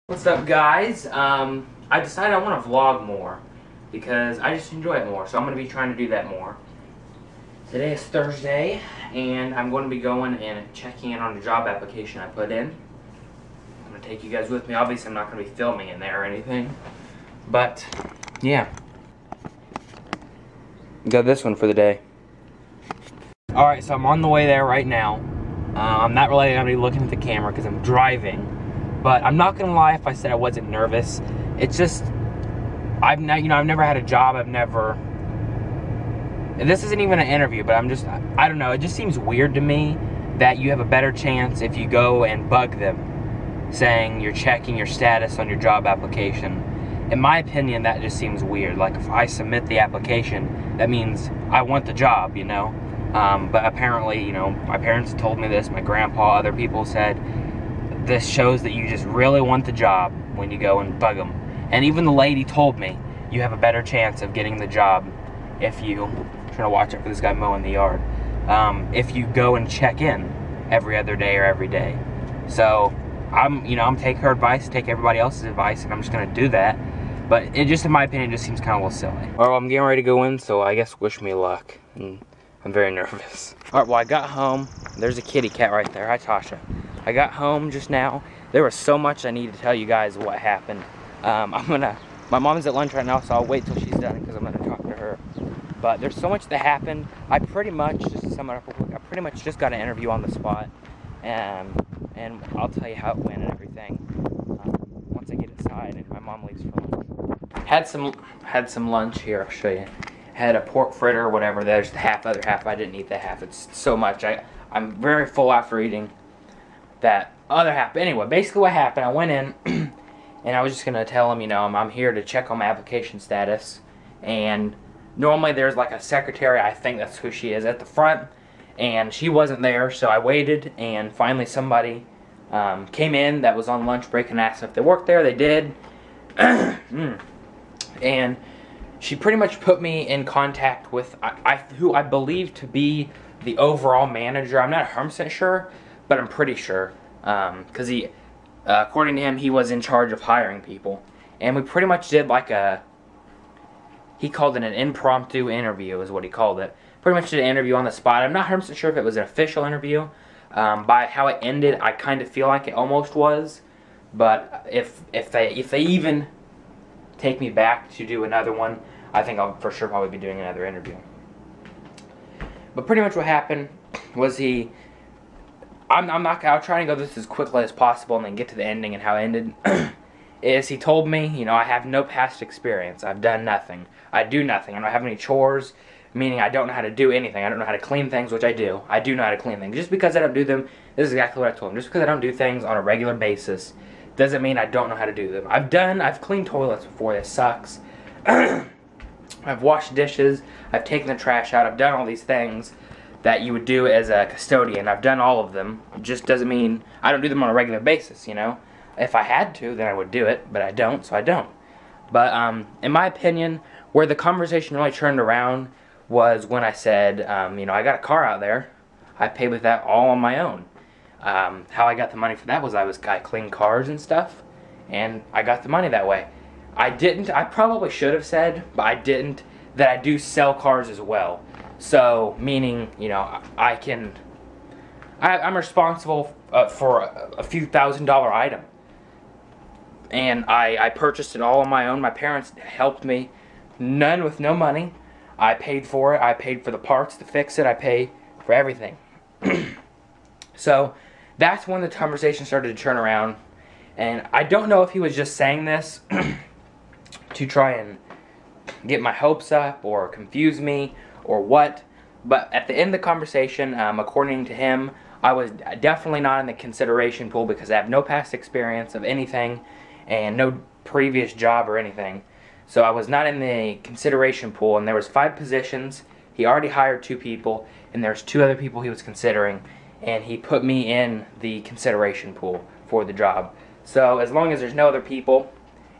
What's up, guys? I decided I want to vlog more because I just enjoy it more, so I'm going to be trying to do that more. Today is Thursday, and I'm going to be going and checking in on the job application I put in. I'm going to take you guys with me. Obviously, I'm not going to be filming in there or anything, but yeah. Got this one for the day. Alright, so I'm on the way there right now. I'm not really going to be looking at the camera because I'm driving. But I'm not gonna lie if I said I wasn't nervous. It's just I've never had a job. This isn't even an interview, but I don't know. It just seems weird to me that you have a better chance if you go and bug them, saying you're checking your status on your job application. In my opinion, that just seems weird. Like if I submit the application, that means I want the job, you know. But apparently, you know, my parents told me this. My grandpa, other people said. This shows that you just really want the job when you go and bug them. And even the lady told me you have a better chance of getting the job if you, I'm trying to watch out for this guy mowing the yard, if you go and check in every other day or every day. So I'm taking her advice, take everybody else's advice, and I'm just gonna do that. But it just, in my opinion, just seems kind of a little silly. Well, I'm getting ready to go in, so I guess wish me luck. And I'm very nervous. All right, well, I got home. There's a kitty cat right there. Hi, Tasha. I got home just now. There was so much I need to tell you guys what happened. My mom's at lunch right now, so I'll wait till she's done because I'm gonna talk to her. But there's so much that happened. I pretty much, just to sum it up real quick, I pretty much just got an interview on the spot. And I'll tell you how it went and everything once I get inside and my mom leaves for lunch. Had some lunch here, I'll show you. Had a pork fritter or whatever. There's the other half. I didn't eat the half. It's so much. I'm very full after eating that other half. But anyway, basically what happened, I went in and I was just going to tell him, you know, I'm here to check on my application status. And normally there's like a secretary, I think that's who she is, at the front. And she wasn't there, so I waited. And finally somebody came in that was on lunch break and asked if they worked there. They did. And she pretty much put me in contact with who I believe to be the overall manager. I'm not 100% sure, but I'm pretty sure, because according to him, he was in charge of hiring people. And we pretty much did like he called it an impromptu interview is what he called it. Pretty much did an interview on the spot. I'm not 100% sure if it was an official interview. By how it ended, I kind of feel like it almost was. But if they even take me back to do another one, I think I'll for sure probably be doing another interview. But pretty much what happened was I'll try and go this as quickly as possible and then get to the ending and how it ended. Is he told me, you know, I have no past experience. I've done nothing. I do nothing. I don't have any chores, meaning I don't know how to do anything. I don't know how to clean things, which I do. I do know how to clean things. Just because I don't do them, this is exactly what I told him. Just because I don't do things on a regular basis doesn't mean I don't know how to do them. I've cleaned toilets before. This sucks. I've washed dishes. I've taken the trash out. I've done all these things that you would do as a custodian. I've done all of them. It just doesn't mean I don't do them on a regular basis, you know. If I had to, then I would do it, but I don't, so I don't. But in my opinion, where the conversation really turned around was when I said, you know, I got a car out there. I paid with that all on my own. How I got the money for that was I cleaned cars and stuff, and I got the money that way. I probably should have said, but I didn't, that I do sell cars as well. So, meaning, you know, I'm responsible for a few $1,000 item. And I purchased it all on my own. My parents helped me. None with no money. I paid for it. I paid for the parts to fix it. I pay for everything. So, that's when the conversation started to turn around. And I don't know if he was just saying this to try and get my hopes up or confuse me or what, but at the end of the conversation, according to him, I was definitely not in the consideration pool because I have no past experience of anything and no previous job or anything. So I was not in the consideration pool, and there was 5 positions. He already hired 2 people, and there's 2 other people he was considering, and he put me in the consideration pool for the job. So as long as there's no other people,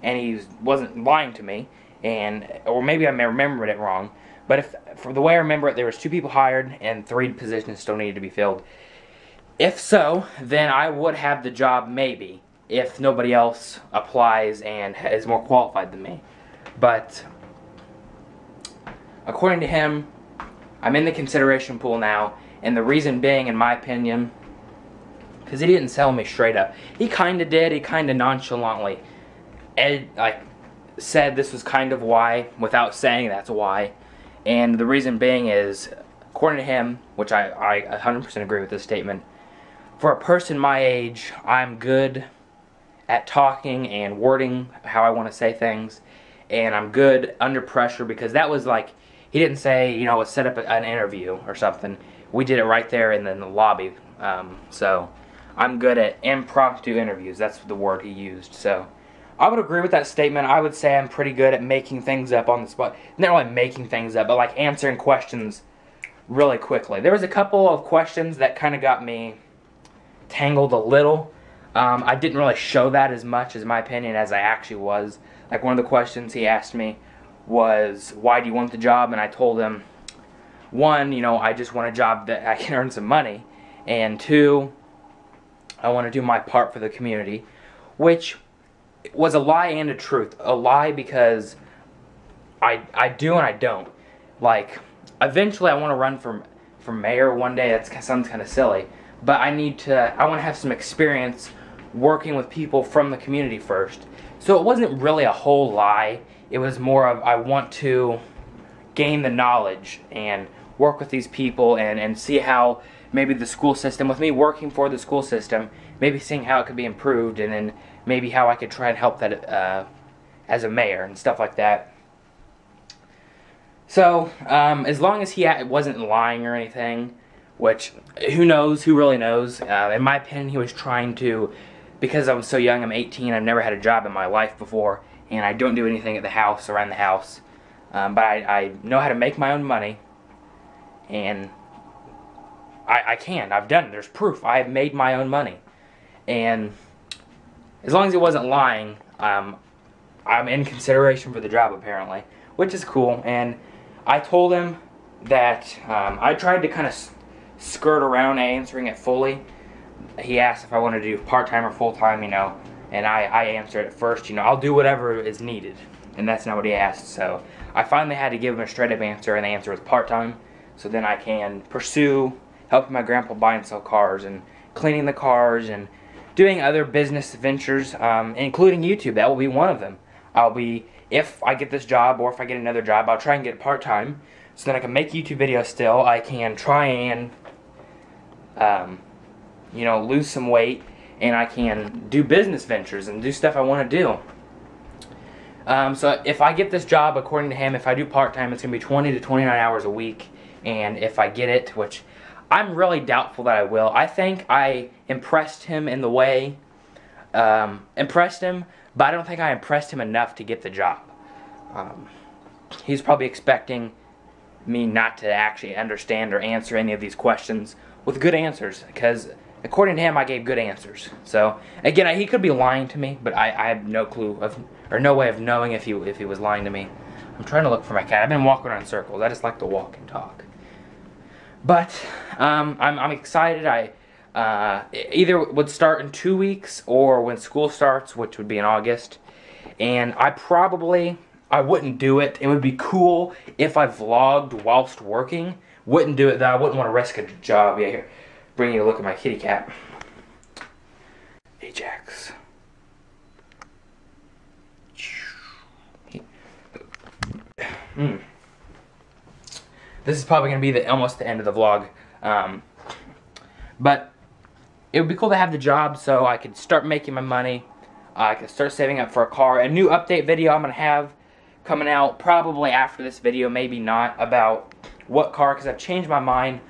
and he wasn't lying to me, or maybe I remembered it wrong, but for the way I remember it, there was 2 people hired and 3 positions still needed to be filled. If so, then I would have the job maybe. if nobody else applies and is more qualified than me. But according to him, I'm in the consideration pool now, and the reason being, in my opinion, because he didn't sell me straight up. He kind of did. He kind of nonchalantly said this was kind of why, without saying that's why. And the reason being is, according to him, which I 100% agree with this statement, for a person my age, I'm good at talking and wording how I want to say things, and I'm good under pressure, because that was like, he didn't say, you know, let's set up an interview or something. We did it right there in the lobby. So I'm good at impromptu interviews. That's the word he used. So I would agree with that statement. I would say I'm pretty good at making things up on the spot. Not really making things up, but like answering questions really quickly. There was a couple of questions that kind of got me tangled a little. I didn't really show that as much, as my opinion, as I actually was. Like, one of the questions he asked me was, why do you want the job? And I told him, one, you know, I just want a job that I can earn some money, and two, I want to do my part for the community, which was a lie and a truth. A lie because I do and I don't. Like, eventually I want to run for mayor one day. That sounds kind of silly, but I want to have some experience working with people from the community first. So it wasn't really a whole lie. It was more of, I want to gain the knowledge and work with these people and see how maybe the school system, with me working for the school system, maybe seeing how it could be improved, and then maybe how I could try and help that as a mayor and stuff like that. So as long as he wasn't lying or anything, which who knows, who really knows, in my opinion he was trying to, because I was so young, I'm 18, I've never had a job in my life before, and I don't do anything at the house, around the house, but I know how to make my own money, and I've done it, there's proof, I have made my own money, and as long as he wasn't lying, I'm in consideration for the job apparently, which is cool. And I told him that I tried to kind of skirt around answering it fully. He asked if I wanted to do part-time or full-time, you know, and I answered at first, you know, I'll do whatever is needed, and that's not what he asked. So I finally had to give him a straight-up answer, and the answer was part-time, so then I can pursue helping my grandpa buy and sell cars, and cleaning the cars, and doing other business ventures, including YouTube. That will be one of them. If I get this job, or if I get another job, I'll try and get it part-time, so then I can make YouTube videos still. I can try and, you know, lose some weight, and I can do business ventures and do stuff I want to do. So if I get this job, according to him, if I do part-time, it's going to be 20 to 29 hours a week, and if I get it, which I'm really doubtful that I will. I think I impressed him in the way, but I don't think I impressed him enough to get the job. He's probably expecting me not to actually understand or answer any of these questions with good answers, because according to him, I gave good answers. So again, he could be lying to me, but I have no clue or no way of knowing if he was lying to me. I'm trying to look for my cat. I've been walking around in circles. I just like to walk and talk. But I'm excited. I either would start in 2 weeks or when school starts, which would be in August. And I wouldn't do it. It would be cool if I vlogged whilst working. Wouldn't do it though. I wouldn't want to risk a job. Yeah, here, bring you a look at my kitty cat. Ajax. This is probably going to be almost the end of the vlog. But it would be cool to have the job so I could start making my money. I could start saving up for a car. A new update video I'm going to have coming out probably after this video, maybe not, about what car, because I've changed my mind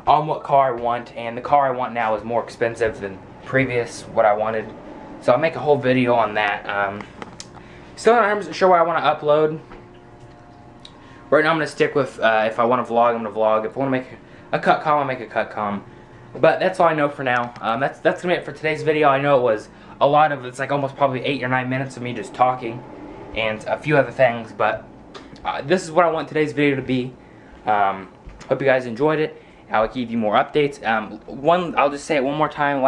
on what car I want, and the car I want now is more expensive than previous what I wanted. So I'll make a whole video on that. Still not 100% sure what I want to upload. Right now I'm going to stick with, if I want to vlog, I'm going to vlog. If I want to make a cut com, I'll make a cut com. But that's all I know for now. That's going to be it for today's video. I know it was a lot of, it's like almost probably 8 or 9 minutes of me just talking and a few other things, but this is what I want today's video to be. Hope you guys enjoyed it. I'll give you more updates. I'll just say it one more time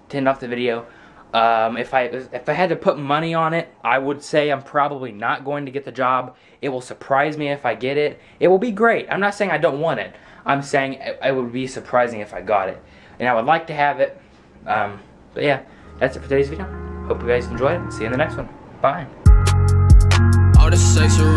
to end off the video. If I had to put money on it, I would say I'm probably not going to get the job. It will surprise me if I get it. It will be great. I'm not saying I don't want it. I'm saying it would be surprising if I got it. And I would like to have it. But yeah, that's it for today's video. Hope you guys enjoyed it. See you in the next one. Bye. All the sex around